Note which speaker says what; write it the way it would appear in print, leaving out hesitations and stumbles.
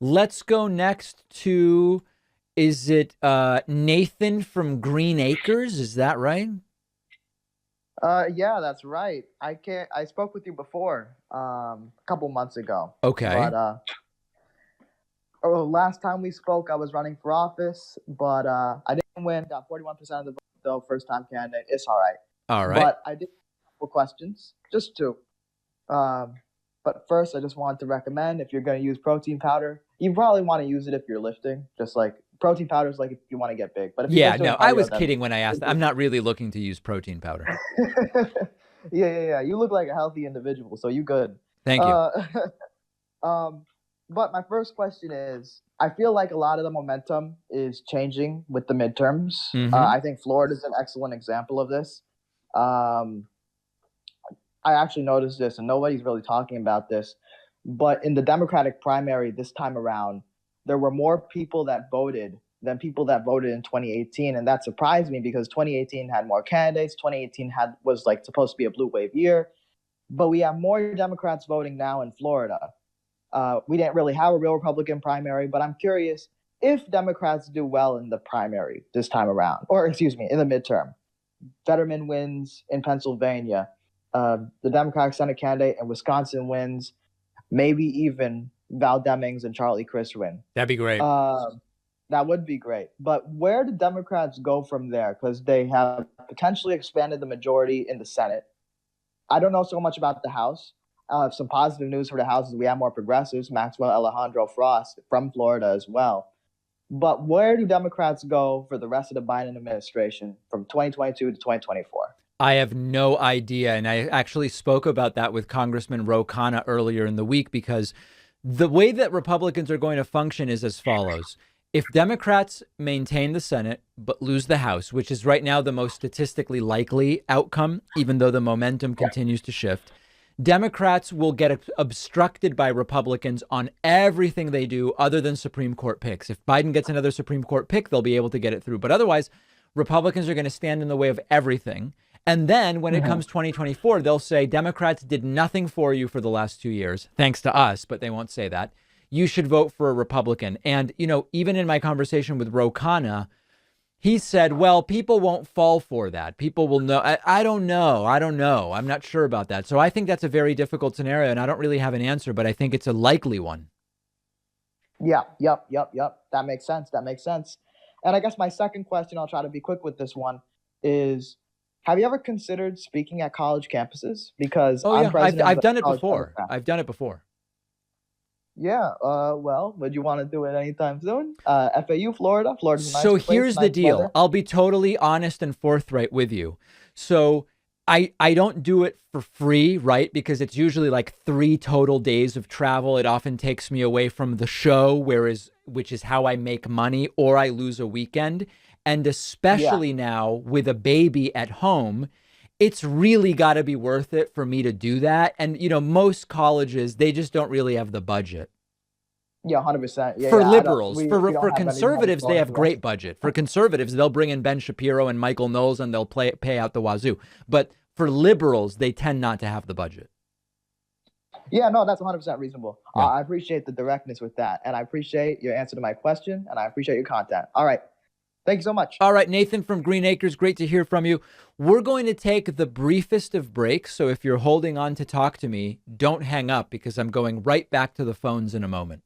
Speaker 1: Let's go next to, is it Nathan from Green Acres? Is that right?
Speaker 2: Yeah, that's right. I spoke with you before, a couple months ago,
Speaker 1: Okay.
Speaker 2: but last time we spoke, I was running for office, but I didn't win. Got 41% of the vote, though. First time candidate. It's all right.
Speaker 1: All right.
Speaker 2: But I did have a couple questions, just two. Um, but first, I just wanted to recommend if you're going to use protein powder, you probably want to use it if you're lifting. Just like protein powder is like if you want to get big, but if you're
Speaker 1: Yeah,
Speaker 2: just doing
Speaker 1: no, I was
Speaker 2: cardio, then
Speaker 1: kidding when I asked that. I'm not really looking to use protein powder.
Speaker 2: yeah, yeah. You look like a healthy individual, so you good.
Speaker 1: Thank you.
Speaker 2: Uh, um, but my first question is, I feel like a lot of the momentum is changing with the midterms.
Speaker 1: Mm-hmm.
Speaker 2: I think Florida is an excellent example of this. Um, I actually noticed this, and nobody's really talking about this. But in the Democratic primary this time around, there were more people that voted than people that voted in 2018, and that surprised me because 2018 had more candidates. 2018 was like supposed to be a blue wave year, but we have more Democrats voting now in Florida. We didn't really have a real Republican primary, but I'm curious if Democrats do well in the primary this time around, or excuse me, in the midterm. Fetterman wins in Pennsylvania. The Democratic Senate candidate in Wisconsin wins. Maybe even Val Demings and Charlie Crist win.
Speaker 1: That'd be great.
Speaker 2: Uh, that would be great. But where do Democrats go from there? Because they have potentially expanded the majority in the Senate. I don't know so much about the House. Some positive news for the House is we have more progressives, Maxwell Alejandro Frost from Florida as well. But where do Democrats go for the rest of the Biden administration from 2022 to 2024?
Speaker 1: I have no idea. And I actually spoke about that with Congressman Ro Khanna earlier in the week, because the way that Republicans are going to function is as follows. If Democrats maintain the Senate but lose the House, which is right now the most statistically likely outcome, even though the momentum continues to shift, Democrats will get obstructed by Republicans on everything they do other than Supreme Court picks. If Biden gets another Supreme Court pick, they'll be able to get it through. But otherwise, Republicans are going to stand in the way of everything. And then when it
Speaker 2: Mm-hmm.
Speaker 1: comes 2024, they'll say Democrats did nothing for you for the last 2 years, thanks to us, but they won't say that. You should vote for a Republican. And, even in my conversation with Ro Khanna, he said, well, people won't fall for that. People will know. I don't know. I don't know. I'm not sure about that. So I think that's a very difficult scenario, and I don't really have an answer, but I think it's a likely one.
Speaker 2: Yeah, yep. That makes sense. That makes sense. And I guess my second question, I'll try to be quick with this one, is have you ever considered speaking at college campuses? Because
Speaker 1: Oh,
Speaker 2: I'm
Speaker 1: yeah, I've,
Speaker 2: president of
Speaker 1: I've
Speaker 2: the
Speaker 1: done it
Speaker 2: college
Speaker 1: before.
Speaker 2: Democrat.
Speaker 1: I've done it before.
Speaker 2: Yeah, well, would you want to do it anytime soon? FAU, Florida. Florida's a nice
Speaker 1: So
Speaker 2: place,
Speaker 1: here's the
Speaker 2: nice
Speaker 1: deal.
Speaker 2: weather.
Speaker 1: I'll be totally honest and forthright with you. So I don't do it for free, right? Because it's usually like 3 total days of travel. It often takes me away from the show, which is how I make money, or I lose a weekend. And
Speaker 2: Yeah,
Speaker 1: especially now with a baby at home, it's really got to be worth it for me to do that. And most colleges, they just don't really have the budget.
Speaker 2: yeah, 100%. Yeah,
Speaker 1: For
Speaker 2: yeah. I don't.
Speaker 1: liberals,
Speaker 2: We
Speaker 1: for
Speaker 2: don't have any money
Speaker 1: conservatives, they
Speaker 2: flowing
Speaker 1: have
Speaker 2: through us.
Speaker 1: great budget. For conservatives, they'll bring in Ben Shapiro and Michael Knowles, and they'll pay out the wazoo. But for liberals, they tend not to have the budget.
Speaker 2: Yeah, no, that's 100% reasonable.
Speaker 1: Yeah.
Speaker 2: I appreciate the directness with that, and I appreciate your answer to my question, and I appreciate your content. All right, thank you so much.
Speaker 1: All right, Nathan from Green Acres, great to hear from you. We're going to take the briefest of breaks. So if you're holding on to talk to me, don't hang up, because I'm going right back to the phones in a moment.